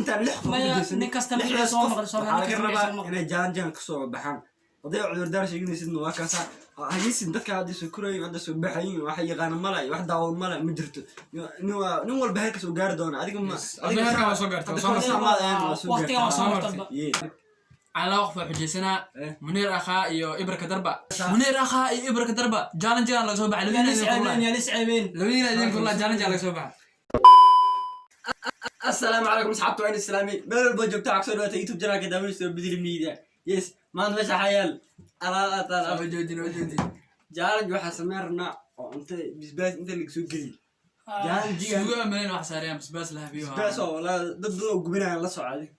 انت اللحظه نكست اللي سو مقدر سو انا جان كسو بحان وضيع عذر دار شيء سيدنا واكاسا هيسن dadka hadda soo kuray hadda soo baxayin waxa yaqaan malay wax daawo malay ma jirto nin walba heerka soo gaar doona adiga ma adiga heerka soo gaartay waqtiga soo martay على وقفة حجيسنا منير أخا إيو إبرك دربا منير أخا إيو إبرك دربا جالن جالن لك سوبع يا لسعبين لوين كلها جالن جالن لك سوبع السلام عليكم أصحابتي وين السلامي بل البوجو بتاعك سوى يوتيوب جرا كده ويستوي بدير الميديا يس ما نمشي حيال أنا وجودي جالن جوا حسمرنا أنت بس أنت اللي سوق جديد جالن جي سوق منين واحد ساريان بس لها فيها بس ولا ضد قبنا لا صعدي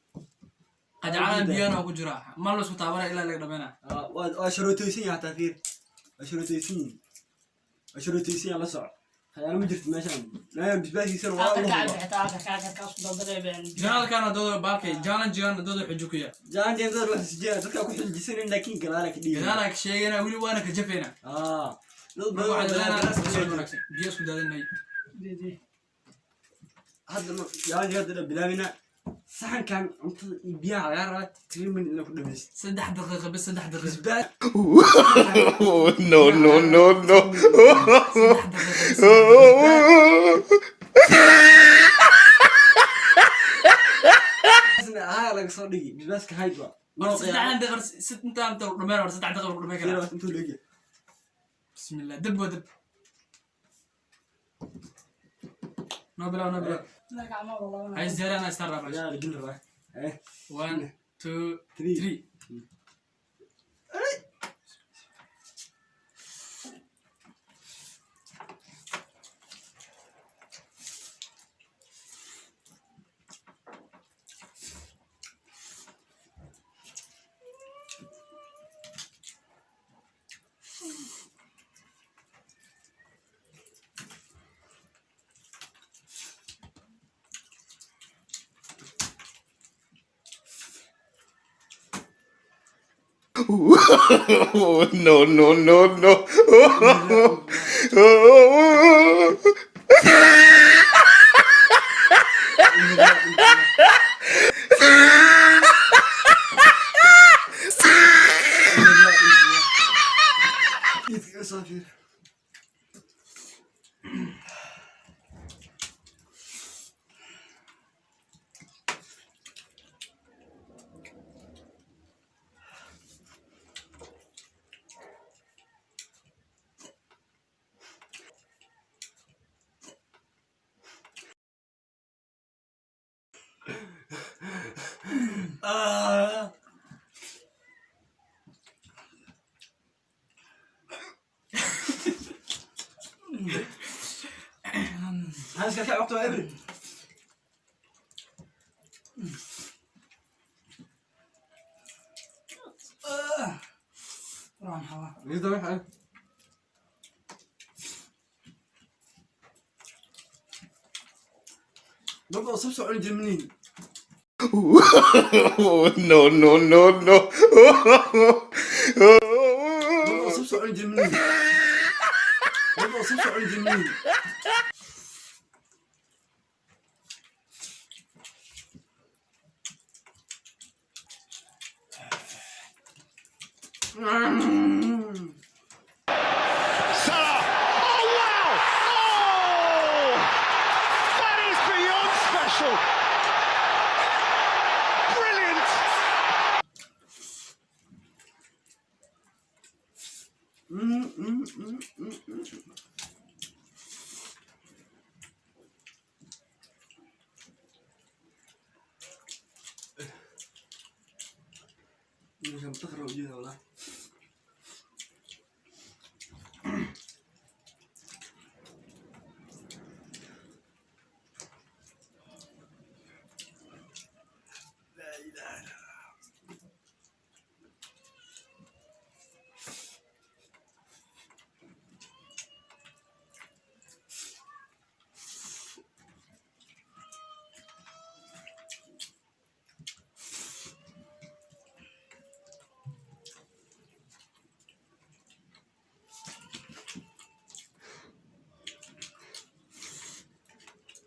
قد عالم بيانا وكجرا ما لو سو تابنا إلا لك دبنا وشروطيسين حتى فير وشروطيسين لا صعد خيال ما جرت ماشان لا بس يصير والله جان كان دودو بالكي جان دودو حجوكيا جان دودو حجيا dadka ku xiljisan laakiin galaalka dhigay galaalka sheegana wali waana ka jafeena dad badan biyo isku daadinay hadda bilaabina saxan kan inta biyaha laga raba tirimin inuu ku dhameys 3 daqiiqo bas 3 daqiiqo no ها laga soo dhigi bisbaaska haydwa 3 daqiiqo 6 inta dhameer 3 daqiiqo dhameer kara intuu leeyahay بسم الله دب نبلا لا كعمر والله عايز زيادة أنا استرى يا رجل راح 1 2 3 no. هذا كان وقته ابرد راح هوا يضرب بابا صبصوا عند المنين no بابا صبصوا عند المنين بابا صبصوا عند المنين مش عم تخرب جيها ولا لا اله الا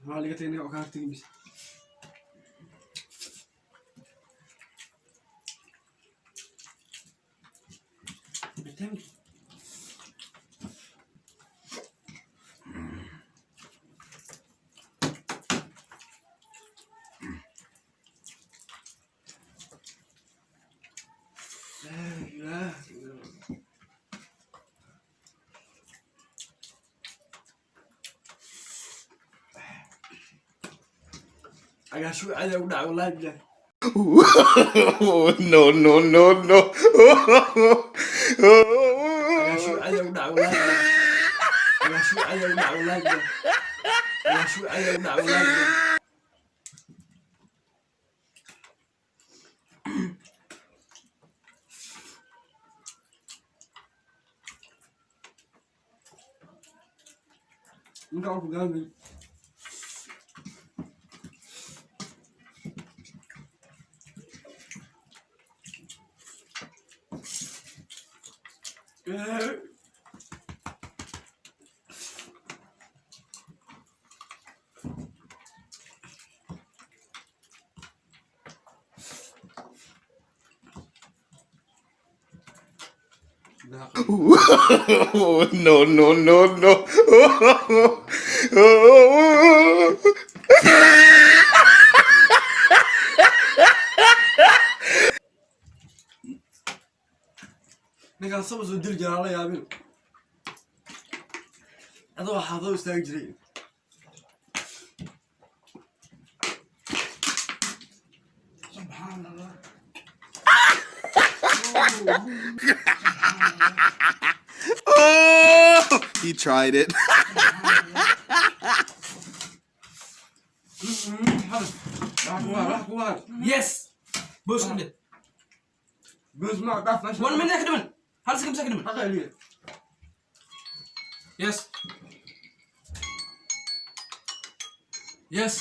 ما لقيت اني وكانت تجي أنا شو على ولا والله بجد. No, no, no, no. أنا شو على ولا والله بجد. أنا شو على ولا والله بجد. أنا شو على ولا والله بجد. Nunca vou jogar bem. No, no, no, no. ninkaan saba soo diri jiraa la yaabin adoo xaafado istaagi jiray subxaan allah Oh, he tried it. Yes. Bos كده. بس ما ضاف 1 minute كده. هل سكم سكم. أخليه Yes. Yes.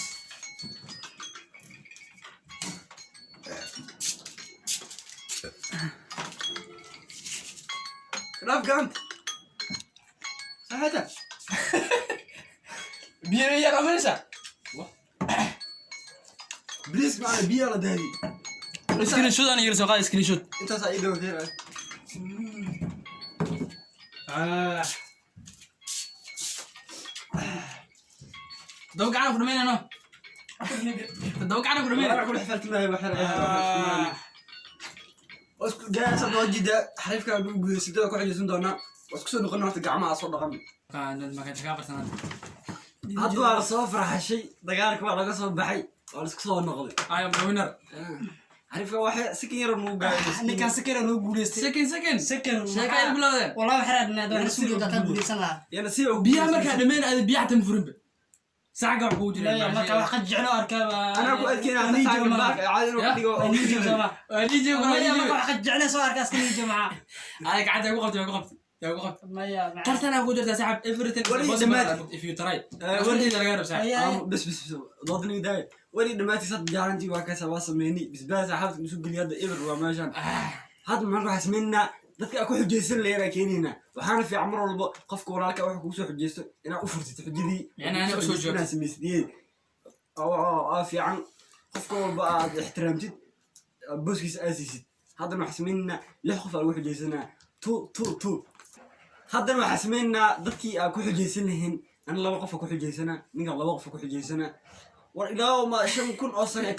كلاف قامت صحتك بير يا كاميرا. بليز معنا بيرة دهدي سكرين شوت انا يرسل قاعد سكرين شوت. انت سعيد وكثير دوق عنا فرمين انا. دوق عنا فرمين. انا كل حفلت معي بحر اسكو جالس ادوجد حريف كان بيقول سيده كو خجيسن دونا اسكو سو نقنا horta gacmaha soo dhaqan كان ما كانش كابر سنه. hadda waa soo farxashay dagaalka waa laga soo baxay waa isku soo noqday I am the winner. xarifka waxa si kan yar nuu gaayay ninkan sakira noo guuleystay Second. sakir Sheeka ay gulaadeen. والله waxaan raadnaa wax soo ka guuleysan lahaa yana si oo biyaha markaa dhameen aad biyaha tan furin. Saaga wax ku jira. marka wax ka jeclo arkaa ana ku adkeena hada saaga baak caadi oo dhigo oo niijo sama Waalidiin marka wax ka jeclo soo arkaa iska niijo maca ay gacanta ugu qabtay. maya tartana ku jirta saaxib everything Wali possible dhammaad. if you try. Wali laga rab saaxib. بس ضدني داي ولي دماتي صد جارنتي وكاسا واسميني بس بس حاولت نسوق لي هذا ايبر وماشان هذا مره حسمينا dadka ku xujeysan leeyahay keenina waxaana fi amar walba qofka walaalka wax ku soo xujeysto ina u furtid xujidii yani ana soo joogto ina sameysdiyay fi an qofka walba aad ixtiraamtid boskiisa aasisid hadda ma xasmina lix qof aan wax xujeysana tu hadda ma xasmina dadkii aan ku xujeysan lahayn أنا لو قفك وحجيسنا نيجا لو قفك وحجيسنا وإلى ما شن كون أصلا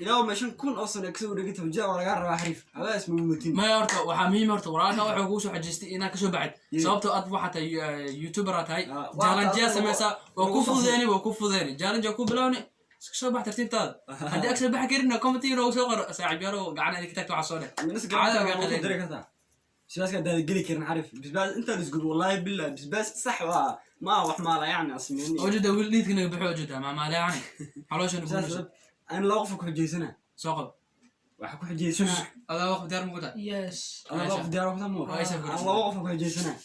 إلى ما شن كون أصلا كسر رجيت بجا ولا قرر أحرف هذا اسمه موتين ما يرتو وحميم يرتو ورانا وحقوس وحجستي إنا كشو بعد صوبته أطبع حتى يوتيوبرات هاي جالن جا سمسا وكفو ذاني جالن جا كوبلوني شو بعد ترتيب تاد هدي أكثر بحكي لنا كومنتي لو صغر ساعة جارو قعنا اللي كتبته على الصورة على بس كده قلي كنا عارف بس أنت تسقط والله بالله بس صح ما وحمالة يعني أصميني وجد وليد كنا بحوجتها ما لا يعني حلوش نقول أنا لو قفك حجيسنا سوق وحكوا حجيسنا هذا وقف دار موجودة يس أنا لو قف دارك تمو أنا لو قفك حجيسنا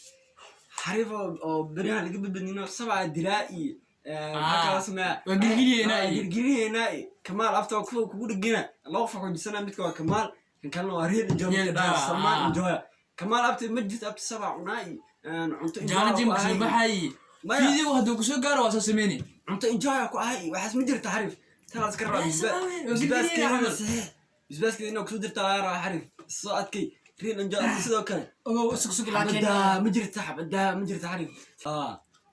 حريف أو بريان اللي قبل بنينا 7 درائي هكذا اسمه وقلقلي هنائي كمال أفتح كفو كبود جنا لو قفك حجيسنا بتكوا كمال كان له ريد الجميل ده السمان جوا كمال أبت مجد أبت 7 عناي جانا جيم كسر بحي فيديو هدو كسر قارو أساس سميني أنت إنجاي أكو هاي وحس مدير تعرف ترى أذكر بس كده إنه كسر ترى راح أعرف الصوت كي ريل انجاز sidoo kale ogow sug laakiin حبدا ما جرت حريق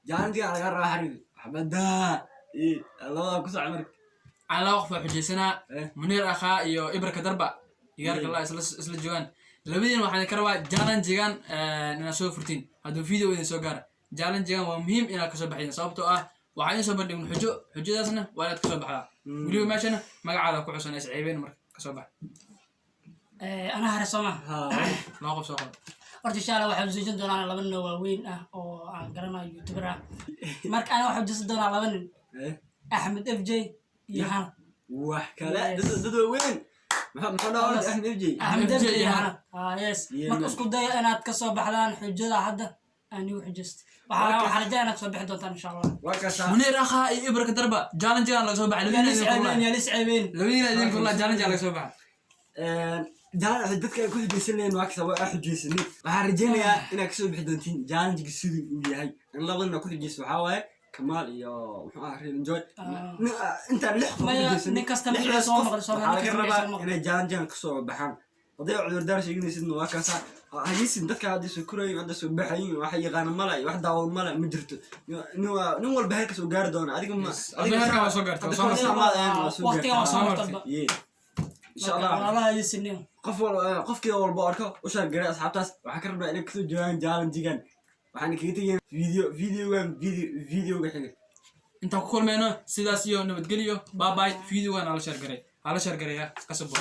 جانتي على قرر حريق حبدا ايه الله كسر عمرك على وقف حجيسنا منير اخا iyo ibraka darba igarka la isla joogan labadeen waxaan ka rabaa challenge-gan inaan soo furtiin haduu video idin soo gaar challenge-gan waa muhiim inaad ka soo baxdeen sababtoo ah waxaan soo bandhigin xujadaasna waa inaad ka soo baxdaa waliba meeshana magacaada ku xusan isciibeen marka ka soo bax ana hare Soomaa loo qof soo qor horta insha Allah waxaan soo doonaa laba nin waaweyn ah oo aan garanayo YouTuber ah marka ana waxaan soo doonaa laba nin Ahmed FJ iyo Hana wax kale dad weyn maxaa Ahmed FJ iyo Hana yes marka isku day inaad ka soo baxdaan xujada hadda anigu xujist waxaan rajaa inaad soo bixi doontaan insha Allah وكذا منير اخا iyo ibraka darba challenge-gan laga soo baxay labadeen idin kula challenge laga soo baxay جان dadka ay ku xijeysanayeen waa kasoo xijeysanay waxaan rajeynayaa inaad kasoo bixi doontiin challenge-ga sidii uu yahay in labadana ku xijeyso waxa waaye Kamal iyo muxuu ahaa enjoy inta lix qof xijeysanay nin kasta mid soo maqal soo maqal inay challenge-gan kasoo baxaan haday cudurdaar sheegnaysid waa kaasa haysin dadka hadda soo kurayeen hadda soo baxayeen waxa yaqaan malay wax daawo malay ma jirto nin walba heerka soo gaar doona adiga heerka soo gaarto waqtiga soo martaba إن شاء الله الله يسنين قف كذا والباركة وش هالجري أصحاب تاس وحكرنا إنك كذا جوان جالن جيجان وحنا كذا فيديو قحنا انت كل منا سيداسيو نبتقليو باي باي فيديو على شرقري يا كسبوا